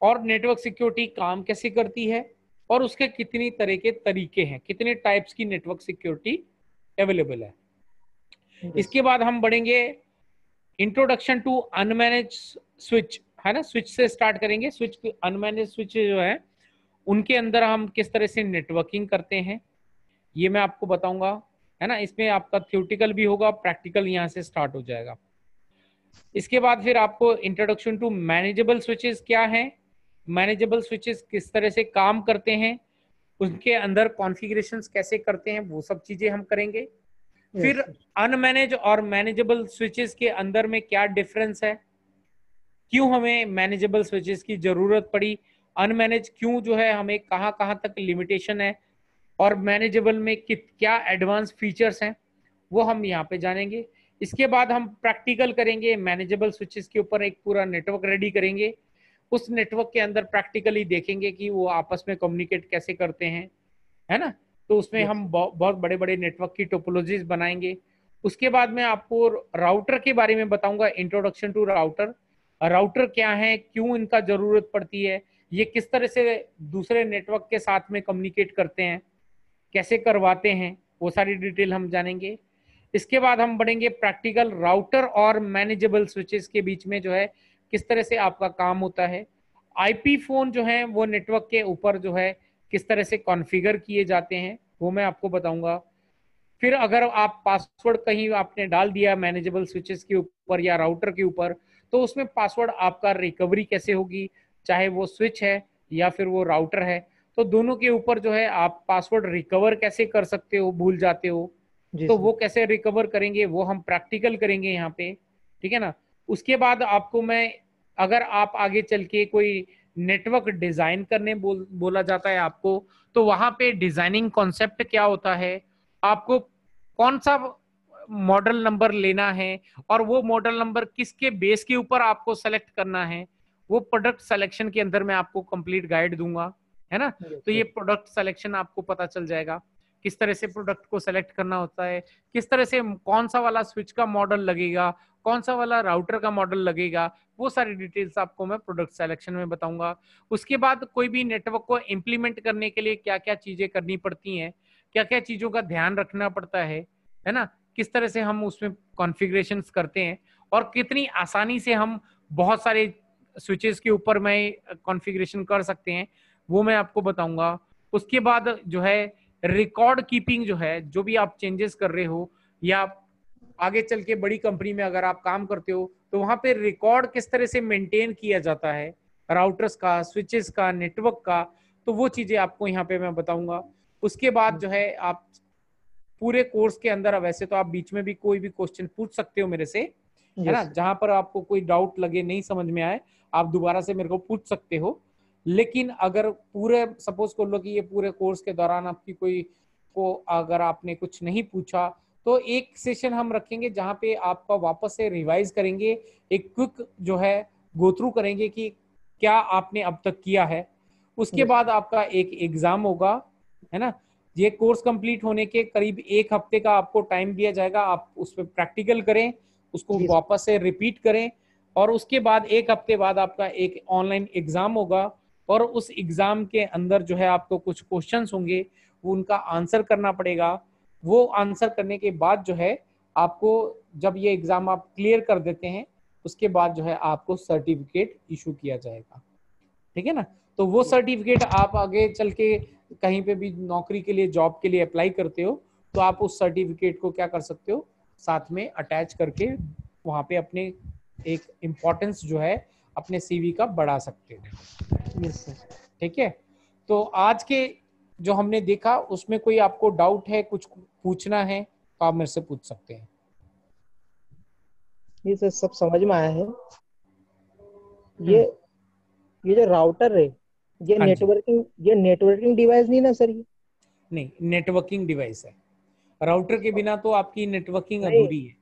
और नेटवर्क सिक्योरिटी काम कैसे करती है, और उसके कितनी तरह के तरीके हैं, कितने टाइप्स की नेटवर्क सिक्योरिटी अवेलेबल है। इसके बाद हम बढ़ेंगे इंट्रोडक्शन टू अनमैनेज स्विच, है ना, स्विच से स्टार्ट करेंगे। स्विच अनमैनेज स्विच जो है उनके अंदर हम किस तरह से नेटवर्किंग करते हैं ये मैं आपको बताऊंगा, है ना। इसमें आपका थ्योरेटिकल भी होगा, प्रैक्टिकल यहाँ से स्टार्ट हो जाएगा। इसके बाद फिर आपको इंट्रोडक्शन टू मैनेजेबल स्विचेस क्या है, मैनेजेबल स्विचेस किस तरह से काम करते हैं, उनके अंदर कॉन्फ़िगरेशंस कैसे करते हैं, वो सब चीजें हम करेंगे। फिर अनमैनेज और मैनेजेबल स्विचेस के अंदर में क्या डिफरेंस है, क्यों हमें मैनेजेबल स्विचेस की जरूरत पड़ी, अनमैनेज क्यों जो है हमें कहाँ कहाँ तक लिमिटेशन है, और मैनेजेबल में क्या एडवांस फीचर्स हैं वो हम यहाँ पे जानेंगे। इसके बाद हम प्रैक्टिकल करेंगे, मैनेजेबल स्विचेस के ऊपर एक पूरा नेटवर्क रेडी करेंगे। उस नेटवर्क के अंदर प्रैक्टिकली देखेंगे कि वो आपस में कम्युनिकेट कैसे करते हैं, है ना। तो उसमें हम बहुत बड़े बड़े नेटवर्क की टोपोलॉजीज बनाएंगे। उसके बाद मैं आपको राउटर के बारे में बताऊंगा, इंट्रोडक्शन टू राउटर। राउटर क्या है, क्यों इनका जरूरत पड़ती है, ये किस तरह से दूसरे नेटवर्क के साथ में कम्युनिकेट करते हैं, कैसे करवाते हैं, वो सारी डिटेल हम जानेंगे। इसके बाद हम बढ़ेंगे प्रैक्टिकल राउटर और मैनेजेबल स्विचेस के बीच में जो है किस तरह से आपका काम होता है। आईपी फोन जो है वो नेटवर्क के ऊपर जो है किस तरह से कॉन्फ़िगर किए जाते हैं वो मैं आपको बताऊंगा। फिर अगर आप पासवर्ड कहीं आपने डाल दिया मैनेजेबल स्विचेस के ऊपर या राउटर के ऊपर, तो उसमें पासवर्ड आपका रिकवरी कैसे होगी, चाहे वो स्विच है या फिर वो राउटर है, तो दोनों के ऊपर जो है आप पासवर्ड रिकवर कैसे कर सकते हो, भूल जाते हो तो वो कैसे रिकवर करेंगे वो हम प्रैक्टिकल करेंगे यहाँ पे, ठीक है ना। उसके बाद आपको मैं, अगर आप आगे चल के कोई नेटवर्क डिजाइन करने बोला जाता है आपको, तो वहां पे डिजाइनिंग कॉन्सेप्ट क्या होता है, आपको कौन सा मॉडल नंबर लेना है और वो मॉडल नंबर किसके बेस के ऊपर आपको सेलेक्ट करना है, वो प्रोडक्ट सिलेक्शन के अंदर मैं आपको कंप्लीट गाइड दूंगा, है ना। तो ये प्रोडक्ट सिलेक्शन आपको पता चल जाएगा, किस तरह से प्रोडक्ट को सेलेक्ट करना होता है, किस तरह से कौन सा वाला स्विच का मॉडल लगेगा, कौन सा वाला राउटर का मॉडल लगेगा, वो सारी डिटेल्स आपको मैं प्रोडक्ट सिलेक्शन में बताऊंगा। उसके बाद कोई भी नेटवर्क को इम्प्लीमेंट करने के लिए क्या क्या चीजें करनी पड़ती हैं, क्या क्या चीजों का ध्यान रखना पड़ता है ना, किस तरह से हम उसमें कॉन्फ़िगरेशंस करते हैं और कितनी आसानी से हम बहुत सारे स्विचेस के ऊपर में कॉन्फ़िगरेशन कर सकते हैं, वो मैं आपको बताऊंगा। उसके बाद जो है रिकॉर्ड कीपिंग जो है, जो भी आप चेंजेस कर रहे हो या आगे चल के बड़ी कंपनी में अगर आप काम करते हो तो वहां पे रिकॉर्ड किस तरह से मेंटेन किया जाता है, राउटर्स का, स्विचेस का, नेटवर्क का, तो वो चीजें आपको यहाँ पे मैं बताऊंगा। उसके बाद जो है आप पूरे कोर्स के अंदर, वैसे तो आप बीच में भी कोई भी क्वेश्चन पूछ सकते हो मेरे से, है ना, जहां पर आपको कोई डाउट लगे, नहीं समझ में आए, आप दोबारा से मेरे को पूछ सकते हो। लेकिन अगर पूरे सपोज कर लो कि ये पूरे कोर्स के दौरान आपकी कोई को अगर आपने कुछ नहीं पूछा, तो एक सेशन हम रखेंगे जहां पे आपका वापस से रिवाइज करेंगे, एक क्विक जो है गो थ्रू करेंगे कि क्या आपने अब तक किया है। उसके बाद आपका एक एग्जाम होगा, है ना। ये कोर्स कंप्लीट होने के करीब एक हफ्ते का आपको टाइम दिया जाएगा, आप उस पर प्रैक्टिकल करें, उसको वापस से रिपीट करें, और उसके बाद एक हफ्ते बाद आपका एक ऑनलाइन एग्जाम होगा, और उस एग्जाम के अंदर जो है आपको कुछ क्वेश्चंस होंगे, वो उनका आंसर करना पड़ेगा। वो आंसर करने के बाद जो है आपको, जब ये एग्जाम आप क्लियर कर देते हैं, उसके बाद जो है आपको सर्टिफिकेट इशू किया जाएगा, ठीक है ना। तो वो सर्टिफिकेट आप आगे चल के कहीं पे भी नौकरी के लिए, जॉब के लिए अप्लाई करते हो, तो आप उस सर्टिफिकेट को क्या कर सकते हो, साथ में अटैच करके वहां पे अपने एक इम्पोर्टेंस जो है अपने सीवी का बढ़ा सकते हो। Yes sir. ठीक है, तो आज के जो हमने देखा उसमें कोई आपको डाउट है, कुछ पूछना है तो आप मेरे से पूछ सकते हैं। ये सर सब समझ में आया है। ये ये जो राउटर है हाँ जी, ये नेटवर्किंग डिवाइस नहीं ना सर? ये नहीं, नेटवर्किंग डिवाइस है। राउटर के उसको बिना तो आपकी नेटवर्किंग नहीं, अधूरी है।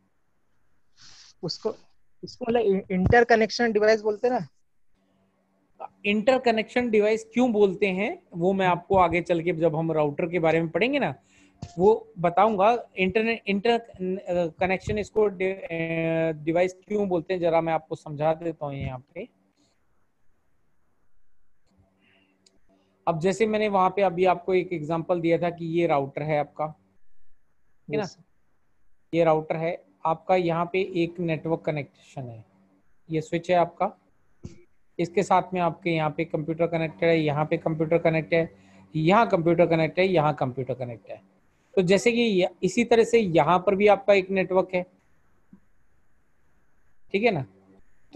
उसको उसको मतलब इंटर कनेक्शन डिवाइस बोलते हैं ना? इंटर कनेक्शन डिवाइस क्यों बोलते हैं वो मैं आपको आगे चल के जब हम राउटर के बारे में पढ़ेंगे ना वो बताऊंगा। इंटर कनेक्शन इसको डिवाइस क्यों बोलते हैं जरा मैं आपको समझा देता हूँ यहाँ पे। अब जैसे मैंने वहां पे अभी आपको एक एग्जांपल दिया था कि ये राउटर है आपका, है ना, यस ये राउटर है आपका, यहाँ पे एक नेटवर्क कनेक्शन है, ये स्विच है आपका, इसके साथ में आपके यहाँ पे कंप्यूटर कनेक्टेड है, यहाँ पे कंप्यूटर कनेक्ट है, यहाँ कंप्यूटर कनेक्ट है, यहाँ कंप्यूटर कनेक्ट है। तो जैसे कि इसी तरह से यहाँ पर भी आपका एक नेटवर्क है, ठीक है ना।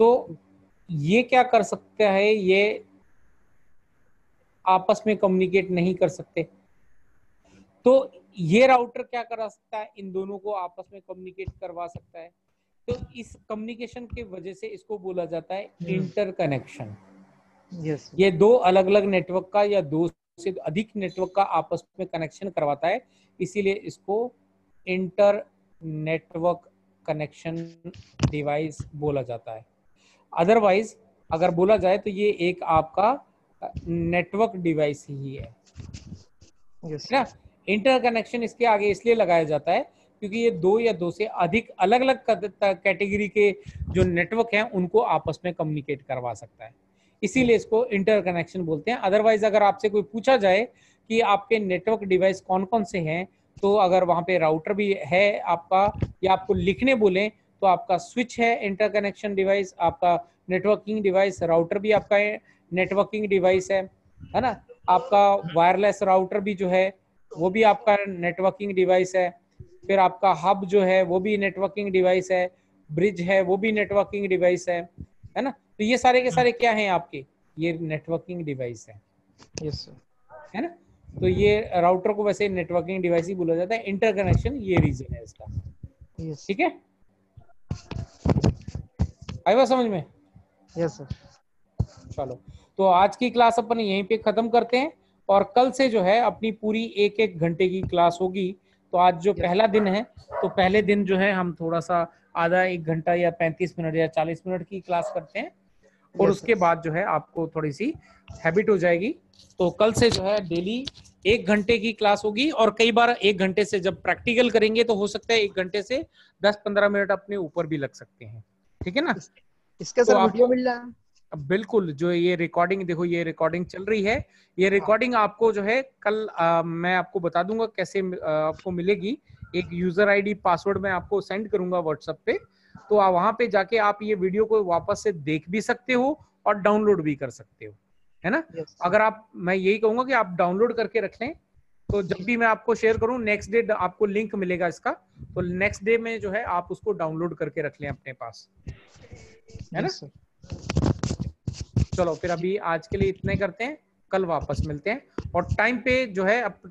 तो ये क्या कर सकता है, ये आपस में कम्युनिकेट नहीं कर सकते, तो ये राउटर क्या करा सकता है, इन दोनों को आपस में कम्युनिकेट करवा सकता है। तो इस कम्युनिकेशन की वजह से इसको बोला जाता है इंटर कनेक्शन। यस ये दो अलग अलग नेटवर्क का या दो से अधिक नेटवर्क का आपस में कनेक्शन करवाता है, इसीलिए इसको इंटर नेटवर्क कनेक्शन डिवाइस बोला जाता है। अदरवाइज अगर बोला जाए तो ये एक आपका नेटवर्क डिवाइस ही है यस ना। इंटर कनेक्शन इसके आगे इसलिए लगाया जाता है क्योंकि ये दो या दो से अधिक अलग अलग कैटेगरी के जो नेटवर्क हैं उनको आपस में कम्युनिकेट करवा सकता है, इसीलिए इसको इंटर कनेक्शन बोलते हैं। अदरवाइज अगर आपसे कोई पूछा जाए कि आपके नेटवर्क डिवाइस कौन कौन से हैं, तो अगर वहां पे राउटर भी है आपका या आपको लिखने बोले तो आपका स्विच है इंटर कनेक्शन डिवाइस, आपका नेटवर्किंग डिवाइस राउटर भी आपका नेटवर्किंग डिवाइस है ना, आपका वायरलेस राउटर भी जो है वो भी आपका नेटवर्किंग डिवाइस है, फिर आपका हब जो है वो भी नेटवर्किंग डिवाइस है, ब्रिज है वो भी नेटवर्किंग डिवाइस है ना। तो ये सारे के सारे क्या हैं आपके, ये नेटवर्किंग डिवाइस है, यस सर। है ना। तो ये राउटर को वैसे नेटवर्किंग डिवाइस ही बोला जाता है, इंटरकनेक्शन ये रीजन है इसका। यस ठीक है, आई बात समझ में। Yes sir. चलो, तो आज की क्लास अपन यहीं पे खत्म करते हैं और कल से जो है अपनी पूरी एक एक घंटे की क्लास होगी। तो आज जो पहला दिन है तो पहले दिन जो है हम थोड़ा सा आधा एक घंटा या 35 मिनट या 40 मिनट की क्लास करते हैं और यस उसके सर। बाद जो है आपको थोड़ी सी हैबिट हो जाएगी। तो कल से जो है डेली 1 घंटे की क्लास होगी और कई बार 1 घंटे से जब प्रैक्टिकल करेंगे तो हो सकता है 1 घंटे से 10-15 मिनट अपने ऊपर भी लग सकते हैं, ठीक है ना। इसका तो सर वीडियो आपको मिल रहा है? बिल्कुल, जो ये रिकॉर्डिंग देखो, ये रिकॉर्डिंग चल रही है, ये रिकॉर्डिंग आपको जो है कल मैं आपको बता दूंगा कैसे आपको मिलेगी। एक यूजर आईडी पासवर्ड मैं आपको सेंड करूंगा व्हाट्सएप पे, तो आप वहां पे जाके आप ये वीडियो को वापस से देख भी सकते हो और डाउनलोड भी कर सकते हो, है ना। यस अगर आप, मैं यही कहूंगा कि आप डाउनलोड करके रख लें, तो जब भी मैं आपको शेयर करूं नेक्स्ट डे आपको लिंक मिलेगा इसका, तो नेक्स्ट डे में जो है आप उसको डाउनलोड करके रख लें अपने पास, है ना। Yes sir. चलो फिर अभी आज के लिए इतने करते हैं, कल वापस मिलते हैं और टाइम पे जो है अब